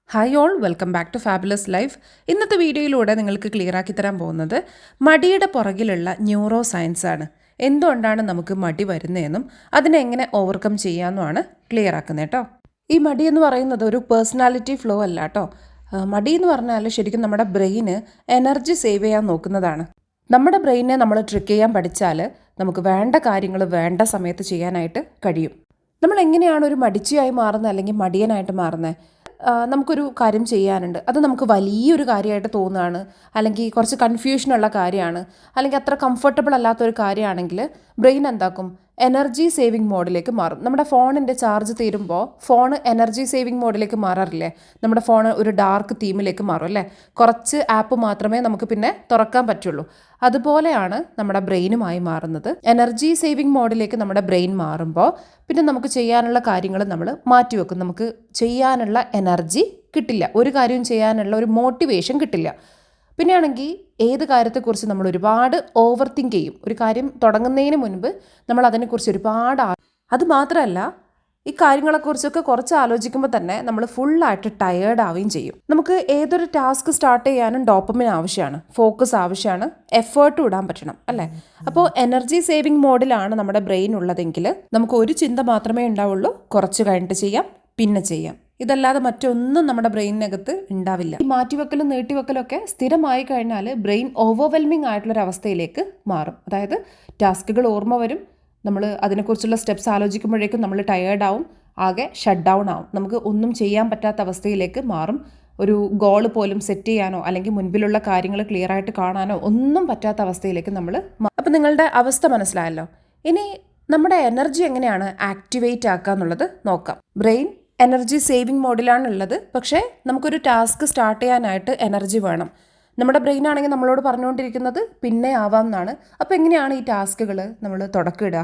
Hi all, welcome back to Fabulous Life. ഇന്നത്തെ വീഡിയോയിലൂടെ നിങ്ങൾക്ക് ക്ലിയർ ആക്കി തരാൻ പോകുന്നത് മടിയുടെ പുറകിലുള്ള ന്യൂറോ സയൻസ് ആണ്. എന്തുകൊണ്ടാണ് നമുക്ക് മടി വരുന്നതെന്നും അതിനെ എങ്ങനെ ഓവർകം ചെയ്യാമെന്നുമാണ് ക്ലിയർ ആക്കുന്നത് കേട്ടോ. ഈ മടി എന്ന് പറയുന്നത് ഒരു പേഴ്സണാലിറ്റി ഫ്ലോ അല്ല കേട്ടോ. മടി എന്ന് പറഞ്ഞാൽ ശരിക്കും നമ്മുടെ ബ്രെയിന് എനർജി സേവ് ചെയ്യാൻ നോക്കുന്നതാണ്. നമ്മുടെ ബ്രെയിനെ നമ്മൾ ട്രിക്ക് ചെയ്യാൻ പഠിച്ചാൽ നമുക്ക് വേണ്ട കാര്യങ്ങൾ വേണ്ട സമയത്ത് ചെയ്യാനായിട്ട് കഴിയും. നമ്മൾ എങ്ങനെയാണ് ഒരു മടിച്ചിയായി മാറുന്നത് അല്ലെങ്കിൽ മടിയനായിട്ട് മാറുന്നത്? നമുക്കൊരു കാര്യം ചെയ്യാനുണ്ട്, അത് നമുക്ക് വലിയൊരു കാര്യമായിട്ട് തോന്നുകയാണ്, അല്ലെങ്കിൽ കുറച്ച് കൺഫ്യൂഷനുള്ള കാര്യമാണ്, അല്ലെങ്കിൽ അത്ര കംഫർട്ടബിൾ അല്ലാത്തൊരു കാര്യമാണെങ്കിൽ ബ്രെയിൻ എന്താക്കും? എനർജി സേവിങ് മോഡിലേക്ക് മാറും. നമ്മുടെ ഫോണിൻ്റെ ചാർജ് തീരുമ്പോൾ ഫോൺ എനർജി സേവിങ് മോഡിലേക്ക് മാറാറില്ലേ? നമ്മുടെ ഫോൺ ഒരു ഡാർക്ക് തീമിലേക്ക് മാറും അല്ലേ? കുറച്ച് ആപ്പ് മാത്രമേ നമുക്ക് പിന്നെ തുറക്കാൻ പറ്റുള്ളൂ. അതുപോലെയാണ് നമ്മുടെ ബ്രെയിനുമായി മാറുന്നത്. എനർജി സേവിങ് മോഡിലേക്ക് നമ്മുടെ ബ്രെയിൻ മാറുമ്പോൾ പിന്നെ നമുക്ക് ചെയ്യാനുള്ള കാര്യങ്ങൾ നമ്മൾ മാറ്റിവെക്കും. നമുക്ക് ചെയ്യാനുള്ള എനർജി കിട്ടില്ല, ഒരു കാര്യം ചെയ്യാനുള്ള ഒരു മോട്ടിവേഷൻ കിട്ടില്ല. പിന്നെയാണെങ്കിൽ ഏത് കാര്യത്തെക്കുറിച്ച് നമ്മൾ ഒരുപാട് ഓവർ തിങ്ക് ചെയ്യും. ഒരു കാര്യം തുടങ്ങുന്നതിന് മുൻപ് നമ്മൾ അതിനെക്കുറിച്ച് ഒരുപാട് അത് മാത്രമല്ല, ഈ കാര്യങ്ങളെക്കുറിച്ചൊക്കെ കുറച്ച് ആലോചിക്കുമ്പോൾ തന്നെ നമ്മൾ ഫുള്ളായിട്ട് ടയേർഡ് ആവുകയും ചെയ്യും. നമുക്ക് ഏതൊരു ടാസ്ക് സ്റ്റാർട്ട് ചെയ്യാനും ഡോപ്പമിൻ ആവശ്യമാണ്, ഫോക്കസ് ആവശ്യമാണ്, എഫേർട്ടും ഇടാൻ പറ്റണം അല്ലേ? അപ്പോൾ എനർജി സേവിങ് മോഡിലാണ് നമ്മുടെ ബ്രെയിൻ ഉള്ളതെങ്കിൽ നമുക്ക് ഒരു ചിന്ത മാത്രമേ ഉണ്ടാവുള്ളൂ, കുറച്ച് കഴിഞ്ഞിട്ട് ചെയ്യാം, പിന്നെ ചെയ്യാം. ഇതല്ലാതെ മറ്റൊന്നും നമ്മുടെ ബ്രെയിനിനകത്ത് ഉണ്ടാവില്ല. ഈ മാറ്റിവെക്കലും നീട്ടിവെക്കലും ഒക്കെ സ്ഥിരമായി കഴിഞ്ഞാൽ ബ്രെയിൻ ഓവർവെൽമിംഗ് ആയിട്ടുള്ളൊരവസ്ഥയിലേക്ക് മാറും. അതായത് ടാസ്കുകൾ ഓർമ്മ വരും, നമ്മൾ അതിനെക്കുറിച്ചുള്ള സ്റ്റെപ്സ് ആലോചിക്കുമ്പോഴേക്കും നമ്മൾ ടയേർഡാവും, ആകെ ഷട്ട് ഡൗൺ ആവും, നമുക്ക് ഒന്നും ചെയ്യാൻ പറ്റാത്ത അവസ്ഥയിലേക്ക് മാറും. ഒരു ഗോൾ പോലും സെറ്റ് ചെയ്യാനോ അല്ലെങ്കിൽ മുൻപിലുള്ള കാര്യങ്ങൾ ക്ലിയർ ആയിട്ട് കാണാനോ ഒന്നും പറ്റാത്ത അവസ്ഥയിലേക്ക് നമ്മൾ. അപ്പം നിങ്ങളുടെ അവസ്ഥ മനസ്സിലായല്ലോ. ഇനി നമ്മുടെ എനർജി എങ്ങനെയാണ് ആക്ടിവേറ്റ് ആക്കുക എന്നുള്ളത് നോക്കാം. ബ്രെയിൻ എനർജി സേവിങ് മോഡിലാണുള്ളത്, പക്ഷേ നമുക്കൊരു ടാസ്ക് സ്റ്റാർട്ട് ചെയ്യാനായിട്ട് എനർജി വേണം. നമ്മുടെ ബ്രെയിൻ ആണെങ്കിൽ നമ്മളോട് പറഞ്ഞുകൊണ്ടിരിക്കുന്നത് പിന്നെ ആവാം എന്നാണ്. അപ്പോൾ എങ്ങനെയാണ് ഈ ടാസ്കുകൾ നമ്മൾ തുടക്കിടുക?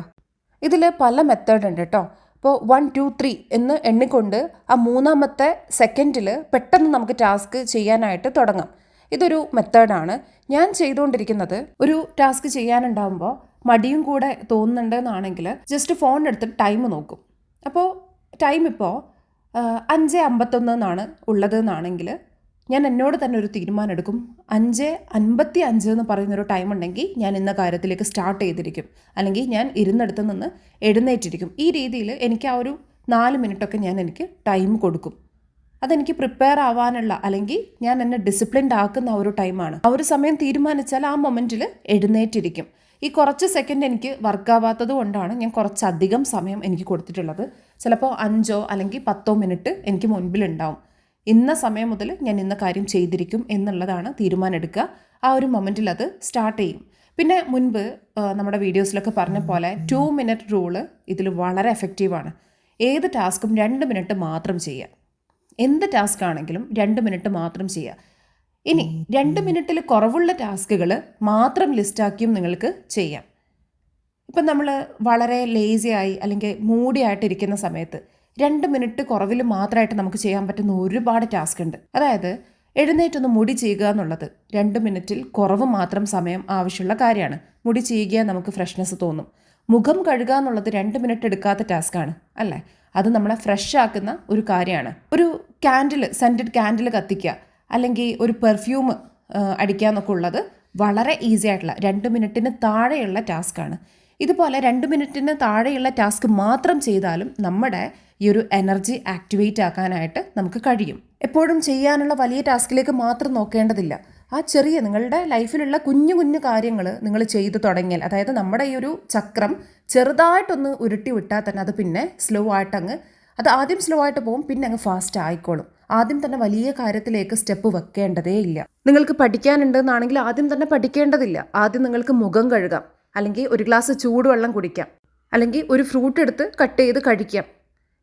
ഇതിൽ പല മെത്തേഡ് ഉണ്ട് കേട്ടോ. ഇപ്പോൾ 1 2 3 എന്ന് എണ്ണിക്കൊണ്ട് ആ മൂന്നാമത്തെ സെക്കൻഡിൽ പെട്ടെന്ന് നമുക്ക് ടാസ്ക് ചെയ്യാനായിട്ട് തുടങ്ങാം. ഇതൊരു മെത്തേഡാണ്. ഞാൻ ചെയ്തുകൊണ്ടിരിക്കുന്നത്, ഒരു ടാസ്ക് ചെയ്യാനുണ്ടാകുമ്പോൾ മടിയും കൂടെ തോന്നുന്നുണ്ട് എന്നാണെങ്കിൽ ജസ്റ്റ് ഫോൺ എടുത്തിട്ട് ടൈം നോക്കും. അപ്പോൾ ടൈം ഇപ്പോൾ 5:51 എന്നാണ് ഉള്ളത് എന്നാണെങ്കിൽ ഞാൻ എന്നോട് തന്നെ ഒരു തീരുമാനം എടുക്കും. 5:55 എന്ന് പറയുന്നൊരു ടൈം ഉണ്ടെങ്കിൽ ഞാൻ ഇന്ന കാര്യത്തിലേക്ക് സ്റ്റാർട്ട് ചെയ്തിരിക്കും, അല്ലെങ്കിൽ ഞാൻ ഇരുന്നിടത്ത് നിന്ന് എഴുന്നേറ്റിരിക്കും. ഈ രീതിയിൽ എനിക്ക് ആ ഒരു 4 മിനിറ്റൊക്കെ എനിക്ക് ടൈം കൊടുക്കും. അതെനിക്ക് പ്രിപ്പയർ ആവാനുള്ള, അല്ലെങ്കിൽ ഞാൻ എന്നെ ഡിസിപ്ലിൻഡ് ആക്കുന്ന ആ ഒരു ടൈമാണ്. ആ ഒരു സമയം തീരുമാനിച്ചാൽ ആ മൊമെൻറ്റിൽ എഴുന്നേറ്റിരിക്കും. ഈ കുറച്ച് സെക്കൻഡ് എനിക്ക് വർക്കാവാത്തത് കൊണ്ടാണ് ഞാൻ കുറച്ചധികം സമയം എനിക്ക് കൊടുത്തിട്ടുള്ളത്. ചിലപ്പോൾ 5 അല്ലെങ്കിൽ 10 മിനിറ്റ് എനിക്ക് മുൻപിലുണ്ടാവും. ഇന്ന സമയം മുതൽ ഞാൻ ഇന്ന കാര്യം ചെയ്തിരിക്കും എന്നുള്ളതാണ് തീരുമാനം എടുക്കുക. ആ ഒരു മൊമെൻറ്റിൽ അത് സ്റ്റാർട്ട് ചെയ്യും. പിന്നെ മുൻപ് നമ്മുടെ വീഡിയോസിലൊക്കെ പറഞ്ഞ പോലെ 2 മിനിറ്റ് റൂള് ഇതിൽ വളരെ എഫക്റ്റീവാണ്. ഏത് ടാസ്കും 2 മിനിറ്റ് മാത്രം ചെയ്യുക. എന്ത് ടാസ്ക് ആണെങ്കിലും 2 മിനിറ്റ് മാത്രം ചെയ്യുക. ഇനി 2 മിനിറ്റിൽ കുറവുള്ള ടാസ്കുകൾ മാത്രം ലിസ്റ്റാക്കിയും നിങ്ങൾക്ക് ചെയ്യാം. ഇപ്പം നമ്മൾ വളരെ ലേസി ആയി അല്ലെങ്കിൽ മൂഡി ആയിട്ടിരിക്കുന്ന സമയത്ത് 2 മിനിറ്റ് കുറവിൽ മാത്രമായിട്ട് നമുക്ക് ചെയ്യാൻ പറ്റുന്ന ഒരുപാട് ടാസ്ക് ഉണ്ട്. അതായത് എഴുന്നേറ്റൊന്ന് മുടി ചെയ്യുക എന്നുള്ളത് 2 മിനിറ്റിൽ കുറവ് മാത്രം സമയം ആവശ്യമുള്ള കാര്യമാണ്. മുടി ചെയ്യുക നമുക്ക് ഫ്രഷ്നെസ് തോന്നും. മുഖം കഴുകുക എന്നുള്ളത് 2 മിനിറ്റ് എടുക്കാത്ത ടാസ്ക്കാണ് അല്ലേ? അത് നമ്മളെ ഫ്രഷ് ആക്കുന്ന ഒരു കാര്യമാണ്. ഒരു സെൻറ്റഡ് ക്യാൻഡിൽ കത്തിക്കുക, അല്ലെങ്കിൽ ഒരു പെർഫ്യൂം അടിക്കുക എന്നൊക്കെ ഉള്ളത് വളരെ ഈസി ആയിട്ടുള്ള 2 മിനിറ്റിന് താഴെയുള്ള ടാസ്ക്കാണ്. ഇതുപോലെ 2 മിനിറ്റിന് താഴെയുള്ള ടാസ്ക് മാത്രം ചെയ്താലും നമ്മുടെ ഈ ഒരു എനർജി ആക്ടിവേറ്റ് ആക്കാനായിട്ട് നമുക്ക് കഴിയും. എപ്പോഴും ചെയ്യാനുള്ള വലിയ ടാസ്കിലേക്ക് മാത്രം നോക്കേണ്ടതില്ല. ആ ചെറിയ നിങ്ങളുടെ ലൈഫിലുള്ള കുഞ്ഞു കുഞ്ഞു കാര്യങ്ങൾ നിങ്ങൾ ചെയ്തു തുടങ്ങിയാൽ, അതായത് നമ്മുടെ ഈ ഒരു ചക്രം ചെറുതായിട്ടൊന്ന് ഉരുട്ടി വിട്ടാൽ തന്നെ അത് പിന്നെ സ്ലോ ആയിട്ട് അത് ആദ്യം സ്ലോ ആയിട്ട് പോകും, പിന്നെ അങ്ങ് ഫാസ്റ്റ് ആയിക്കോളും. ആദ്യം തന്നെ വലിയ കാര്യത്തിലേക്ക് സ്റ്റെപ്പ് വെക്കേണ്ടതേ ഇല്ല. നിങ്ങൾക്ക് പഠിക്കാനുണ്ടെന്നാണെങ്കിൽ ആദ്യം തന്നെ പഠിക്കേണ്ടതില്ല. ആദ്യം നിങ്ങൾക്ക് മുഖം കഴുകാം, അല്ലെങ്കിൽ ഒരു ഗ്ലാസ് ചൂടുവെള്ളം കുടിക്കാം, അല്ലെങ്കിൽ ഒരു ഫ്രൂട്ട് എടുത്ത് കട്ട് ചെയ്ത് കഴിക്കാം.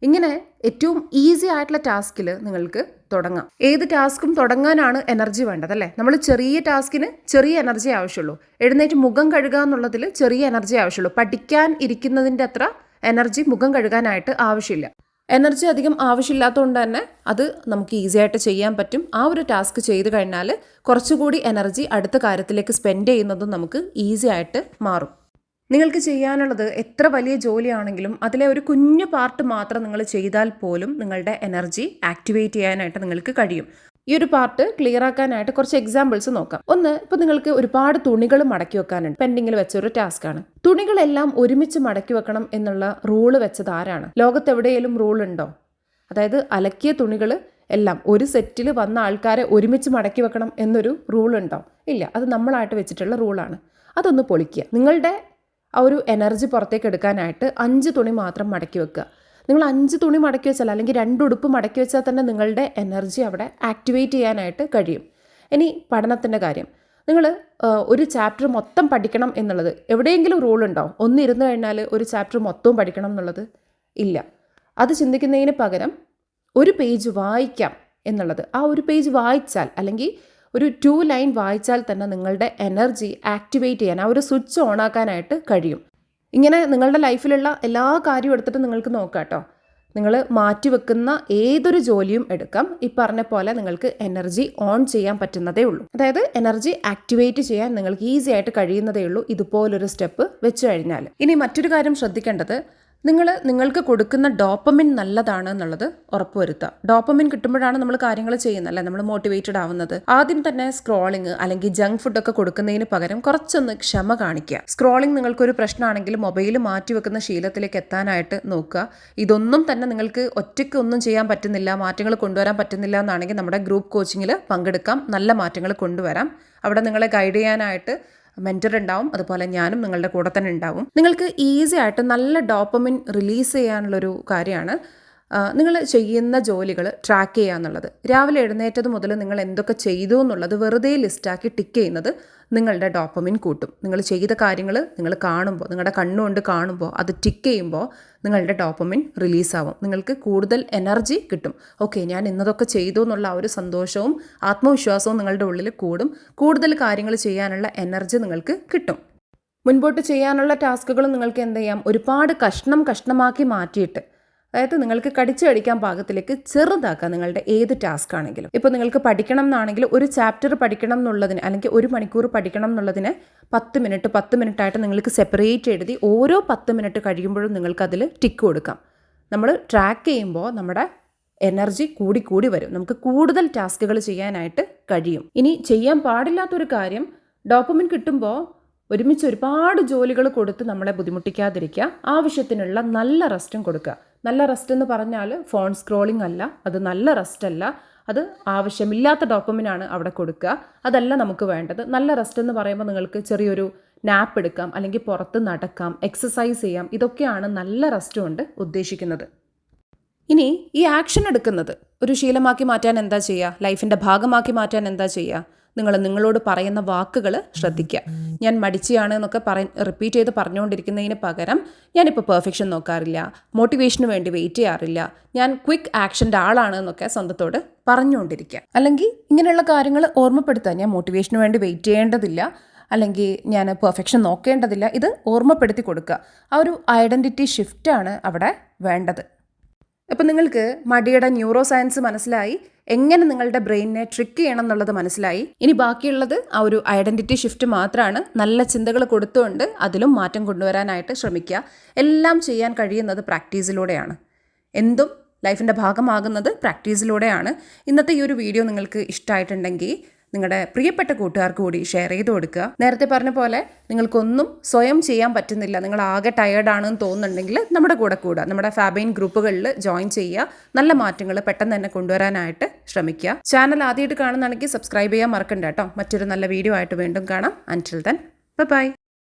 ഇങ്ങനെ ഏറ്റവും ഈസി ആയിട്ടുള്ള ടാസ്കിൽ നിങ്ങൾക്ക് തുടങ്ങാം. ഏത് ടാസ്കും തുടങ്ങാനാണ് എനർജി വേണ്ടതല്ലേ? നമ്മൾ ചെറിയ ടാസ്കിന് ചെറിയ എനർജി ആവശ്യമുള്ളൂ. എഴുന്നേറ്റ് മുഖം കഴുകുക എന്നുള്ളതിൽ ചെറിയ എനർജി ആവശ്യമുള്ളൂ. പഠിക്കാൻ ഇരിക്കുന്നതിൻ്റെ അത്ര എനർജി മുഖം കഴുകാനായിട്ട് ആവശ്യമില്ല. എനർജി അധികം ആവശ്യമില്ലാത്തതുകൊണ്ട് തന്നെ അത് നമുക്ക് ഈസി ആയിട്ട് ചെയ്യാൻ പറ്റും. ആ ഒരു ടാസ്ക് ചെയ്ത് കഴിഞ്ഞാൽ കുറച്ചുകൂടി എനർജി അടുത്ത കാര്യത്തിലേക്ക് സ്പെൻഡ് ചെയ്യുന്നതും നമുക്ക് ഈസി ആയിട്ട് മാറും. നിങ്ങൾക്ക് ചെയ്യാനുള്ളത് എത്ര വലിയ ജോലിയാണെങ്കിലും അതിലെ ഒരു കുഞ്ഞു പാർട്ട് മാത്രം നിങ്ങൾ ചെയ്താൽ പോലും നിങ്ങളുടെ എനർജി ആക്ടിവേറ്റ് ചെയ്യാനായിട്ട് നിങ്ങൾക്ക് കഴിയും. ഈ ഒരു പാർട്ട് ക്ലിയർ ആക്കാനായിട്ട് കുറച്ച് എക്സാമ്പിൾസ് നോക്കാം. ഒന്ന്, ഇപ്പോൾ നിങ്ങൾക്ക് ഒരുപാട് തുണികൾ മടക്കി വെക്കാനുണ്ട്, പെൻഡിങ്ങിൽ വെച്ച ഒരു ടാസ്ക് ആണ്. തുണികളെല്ലാം ഒരുമിച്ച് മടക്കി വെക്കണം എന്നുള്ള റൂള് വെച്ചത് ആരാണ്? ലോകത്തെവിടെയെങ്കിലും റൂൾ ഉണ്ടോ? അതായത് അലക്കിയ തുണികൾ എല്ലാം ഒരു സെറ്റിൽ വന്ന ആൾക്കാരെ ഒരുമിച്ച് മടക്കി വെക്കണം എന്നൊരു റൂൾ ഉണ്ടോ? ഇല്ല, അത് നമ്മളായിട്ട് വെച്ചിട്ടുള്ള റൂളാണ്. അതൊന്ന് പൊളിക്കുക. നിങ്ങളുടെ ആ ഒരു എനർജി പുറത്തേക്ക് എടുക്കാനായിട്ട് 5 തുണി മാത്രം മടക്കി വെക്കുക. നിങ്ങൾ 5 തുണി മടക്കി വെച്ചാൽ, അല്ലെങ്കിൽ 2 ഉടുപ്പ് മടക്കി വെച്ചാൽ തന്നെ നിങ്ങളുടെ എനർജി അവിടെ ആക്ടിവേറ്റ് ചെയ്യാനായിട്ട് കഴിയും. ഇനി പഠനത്തിൻ്റെ കാര്യം, നിങ്ങൾ ഒരു ചാപ്റ്റർ മൊത്തം പഠിക്കണം എന്നുള്ളത് എവിടെയെങ്കിലും റൂൾ ഉണ്ടോ? ഒന്നിരുന്ന് കഴിഞ്ഞാൽ ഒരു ചാപ്റ്റർ മൊത്തവും പഠിക്കണം എന്നുള്ളത് ഇല്ല. അത് ചിന്തിക്കുന്നതിന് പകരം ഒരു പേജ് വായിക്കാം എന്നുള്ളത്, ആ ഒരു പേജ് വായിച്ചാൽ അല്ലെങ്കിൽ ഒരു 2 ലൈൻ വായിച്ചാൽ തന്നെ നിങ്ങളുടെ എനർജി ആക്ടിവേറ്റ് ചെയ്യാൻ, ആ ഒരു സ്വിച്ച് ഓൺ ആക്കാനായിട്ട് കഴിയും. ഇങ്ങനെ നിങ്ങളുടെ ലൈഫിലുള്ള എല്ലാ കാര്യവും എടുത്തിട്ട് നിങ്ങൾക്ക് നോക്കാം കേട്ടോ. നിങ്ങൾ മാറ്റിവെക്കുന്ന ഏതൊരു ജോലിയും എടുക്കാം. ഈ പറഞ്ഞ പോലെ നിങ്ങൾക്ക് എനർജി ഓൺ ചെയ്യാൻ പറ്റുന്നതേ ഉള്ളൂ. അതായത് എനർജി ആക്ടിവേറ്റ് ചെയ്യാൻ നിങ്ങൾക്ക് ഈസി ആയിട്ട് കഴിയുന്നതേ ഉള്ളൂ ഇതുപോലൊരു സ്റ്റെപ്പ് വെച്ച് കഴിഞ്ഞാൽ. ഇനി മറ്റൊരു കാര്യം ശ്രദ്ധിക്കേണ്ടത്, നിങ്ങൾക്ക് കൊടുക്കുന്ന ഡോപ്പമിൻ നല്ലതാണ് എന്നുള്ളത് ഉറപ്പുവരുത്തുക. ഡോപ്പമിൻ കിട്ടുമ്പോഴാണ് നമ്മൾ കാര്യങ്ങൾ ചെയ്യുന്നത്, അല്ലേ? നമ്മൾ മോട്ടിവേറ്റഡ് ആവുന്നത്. ആദ്യം തന്നെ സ്ക്രോളിങ് അല്ലെങ്കിൽ ജങ്ക് ഫുഡൊക്കെ കൊടുക്കുന്നതിന് പകരം കുറച്ചൊന്ന് ക്ഷമ കാണിക്കുക. സ്ക്രോളിങ് നിങ്ങൾക്കൊരു പ്രശ്നമാണെങ്കിൽ മൊബൈൽ മാറ്റി വെക്കുന്ന ശീലത്തിലേക്ക് എത്താനായിട്ട് നോക്കുക. ഇതൊന്നും തന്നെ നിങ്ങൾക്ക് ഒറ്റയ്ക്ക് ഒന്നും ചെയ്യാൻ പറ്റുന്നില്ല, മാറ്റങ്ങൾ കൊണ്ടുവരാൻ പറ്റുന്നില്ല എന്നാണെങ്കിൽ നമ്മുടെ ഗ്രൂപ്പ് കോച്ചിങ്ങിൽ പങ്കെടുക്കാം. നല്ല മാറ്റങ്ങൾ കൊണ്ടുവരാം. അവിടെ നിങ്ങളെ ഗൈഡ് ചെയ്യാനായിട്ട് മെൻറ്റർ ഉണ്ടാവും. അതുപോലെ ഞാനും നിങ്ങളുടെ കൂടെ തന്നെ ഉണ്ടാവും. നിങ്ങൾക്ക് ഈസി ആയിട്ട് നല്ല ഡോപ്പമിൻ റിലീസ് ചെയ്യാനുള്ളൊരു കാര്യമാണ് നിങ്ങൾ ചെയ്യുന്ന ജോലികൾ ട്രാക്ക് ചെയ്യുക എന്നുള്ളത്. രാവിലെ എഴുന്നേറ്റത് മുതൽ നിങ്ങൾ എന്തൊക്കെ ചെയ്തു എന്നുള്ളത് വെറുതെ ലിസ്റ്റാക്കി ടിക്ക് ചെയ്യുന്നത് നിങ്ങളുടെ ഡോപ്പമിൻ കൂട്ടും. നിങ്ങൾ ചെയ്ത കാര്യങ്ങൾ നിങ്ങൾ കാണുമ്പോൾ, നിങ്ങളുടെ കണ്ണുകൊണ്ട് കാണുമ്പോൾ, അത് ടിക്ക് ചെയ്യുമ്പോൾ നിങ്ങളുടെ ഡോപ്പമിൻ റിലീസാവും. നിങ്ങൾക്ക് കൂടുതൽ എനർജി കിട്ടും. ഓക്കെ, ഞാൻ ഇന്നതൊക്കെ ചെയ്തു എന്നുള്ള ആ ഒരു സന്തോഷവും ആത്മവിശ്വാസവും നിങ്ങളുടെ ഉള്ളിൽ കൂടും. കൂടുതൽ കാര്യങ്ങൾ ചെയ്യാനുള്ള എനർജി നിങ്ങൾക്ക് കിട്ടും. മുൻപോട്ട് ചെയ്യാനുള്ള ടാസ്കുകൾ നിങ്ങൾക്ക് എന്ത് ചെയ്യാം? ഒരുപാട് കഷ്ണമാക്കി മാറ്റിയിട്ട്, അതായത് നിങ്ങൾക്ക് കടിച്ചു കടിക്കാൻ പാകത്തിലേക്ക് ചെറുതാക്കാം നിങ്ങളുടെ ഏത് ടാസ്ക് ആണെങ്കിലും. ഇപ്പോൾ നിങ്ങൾക്ക് പഠിക്കണം എന്നാണെങ്കിൽ ഒരു ചാപ്റ്റർ പഠിക്കണം എന്നുള്ളതിന്, അല്ലെങ്കിൽ 1 മണിക്കൂർ പഠിക്കണം എന്നുള്ളതിന് 10 മിനിറ്റ് ആയിട്ട് നിങ്ങൾക്ക് സെപ്പറേറ്റ് എഴുതി ഓരോ 10 മിനിറ്റ് കഴിയുമ്പോഴും നിങ്ങൾക്കതിൽ ടിക്ക് കൊടുക്കാം. നമ്മൾ ട്രാക്ക് ചെയ്യുമ്പോൾ നമ്മുടെ എനർജി കൂടി വരും. നമുക്ക് കൂടുതൽ ടാസ്കുകൾ ചെയ്യാനായിട്ട് കഴിയും. ഇനി ചെയ്യാൻ പാടില്ലാത്തൊരു കാര്യം, ഡോപ്പമിൻ കിട്ടുമ്പോൾ ഒരുമിച്ച് ഒരുപാട് ജോലികൾ കൊടുത്ത് നമ്മളെ ബുദ്ധിമുട്ടിക്കാതിരിക്കുക. ആവശ്യത്തിനുള്ള നല്ല റെസ്റ്റും കൊടുക്കുക. നല്ല റെസ്റ്റ് എന്ന് പറഞ്ഞാൽ ഫോൺ സ്ക്രോളിംഗ് അല്ല, അത് നല്ല റെസ്റ്റ് അല്ല, അത് ആവശ്യമില്ലാത്ത ഡോപ്പമിനാണ് അവിടെ കൊടുക്കുക. അതല്ല നമുക്ക് വേണ്ടത്. നല്ല റെസ്റ്റ് എന്ന് പറയുമ്പോൾ നിങ്ങൾക്ക് ചെറിയൊരു നാപ്പ് എടുക്കാം, അല്ലെങ്കിൽ പുറത്ത് നടക്കാം, എക്സസൈസ് ചെയ്യാം. ഇതൊക്കെയാണ് നല്ല റെസ്റ്റ് കൊണ്ട് ഉദ്ദേശിക്കുന്നത്. ഇനി ഈ ആക്ഷൻ എടുക്കുന്നത് ഒരു ശീലമാക്കി മാറ്റാൻ എന്താ ചെയ്യുക? ലൈഫിൻ്റെ ഭാഗമാക്കി മാറ്റാൻ എന്താ ചെയ്യുക? നിങ്ങളോട് പറയുന്ന വാക്കുകൾ ശ്രദ്ധിക്കുക. ഞാൻ മടിച്ചിയാണ് എന്നൊക്കെ റിപ്പീറ്റ് ചെയ്ത് പറഞ്ഞുകൊണ്ടിരിക്കുന്നതിന് പകരം ഞാനിപ്പോൾ പെർഫെക്ഷൻ നോക്കാറില്ല, മോട്ടിവേഷന് വേണ്ടി വെയിറ്റ് ചെയ്യാറില്ല, ഞാൻ ക്വിക്ക് ആക്ഷൻ്റെ ആളാണ് എന്നൊക്കെ സ്വന്തത്തോട് പറഞ്ഞുകൊണ്ടിരിക്കുക. അല്ലെങ്കിൽ ഇങ്ങനെയുള്ള കാര്യങ്ങൾ ഓർമ്മപ്പെടുത്തുക. ഞാൻ മോട്ടിവേഷന് വേണ്ടി വെയിറ്റ് ചെയ്യേണ്ടതില്ല, അല്ലെങ്കിൽ ഞാൻ പെർഫെക്ഷൻ നോക്കേണ്ടതില്ല. ഇത് ഓർമ്മപ്പെടുത്തി കൊടുക്കുക. ആ ഒരു ഐഡൻറ്റിറ്റി ഷിഫ്റ്റാണ് അവിടെ വേണ്ടത്. അപ്പോൾ നിങ്ങൾക്ക് മടിയുടെ ന്യൂറോ സയൻസ് മനസ്സിലായി, എങ്ങനെ നിങ്ങളുടെ ബ്രെയിനിനെ ട്രിക്ക് ചെയ്യണം എന്നുള്ളത് മനസ്സിലായി. ഇനി ബാക്കിയുള്ളത് ആ ഒരു ഐഡൻറ്റിറ്റി ഷിഫ്റ്റ് മാത്രമാണ്. നല്ല ചിന്തകൾ കൊടുത്തുകൊണ്ട് അതിലും മാറ്റം കൊണ്ടുവരാനായിട്ട് ശ്രമിക്കുക. എല്ലാം ചെയ്യാൻ കഴിയുന്നത് പ്രാക്ടീസിലൂടെയാണ്. എന്തും ലൈഫിൻ്റെ ഭാഗമാകുന്നത് പ്രാക്ടീസിലൂടെയാണ്. ഇന്നത്തെ ഈ ഒരു വീഡിയോ നിങ്ങൾക്ക് ഇഷ്ടമായിട്ടുണ്ടെങ്കിൽ നിങ്ങളുടെ പ്രിയപ്പെട്ട കൂട്ടുകാർക്ക് കൂടി ഷെയർ ചെയ്ത് കൊടുക്കുക. നേരത്തെ പറഞ്ഞ പോലെ നിങ്ങൾക്കൊന്നും സ്വയം ചെയ്യാൻ പറ്റുന്നില്ല, നിങ്ങൾ ആകെ ടയേർഡാണെന്ന് തോന്നുന്നുണ്ടെങ്കിൽ നമ്മുടെ കൂടെ കൂടുക. നമ്മുടെ ഫാബൈൻ ഗ്രൂപ്പുകളിൽ ജോയിൻ ചെയ്യുക. നല്ല മാറ്റങ്ങൾ പെട്ടെന്ന് തന്നെ കൊണ്ടുവരാനായിട്ട് ശ്രമിക്കുക. ചാനൽ ആദ്യമായിട്ട് കാണുന്നതാണെങ്കിൽ സബ്സ്ക്രൈബ് ചെയ്യാൻ മറക്കണ്ട കേട്ടോ. മറ്റൊരു നല്ല വീഡിയോ ആയിട്ട് വീണ്ടും കാണാം. അൻറ്റിൽ ദെൻ ബൈ.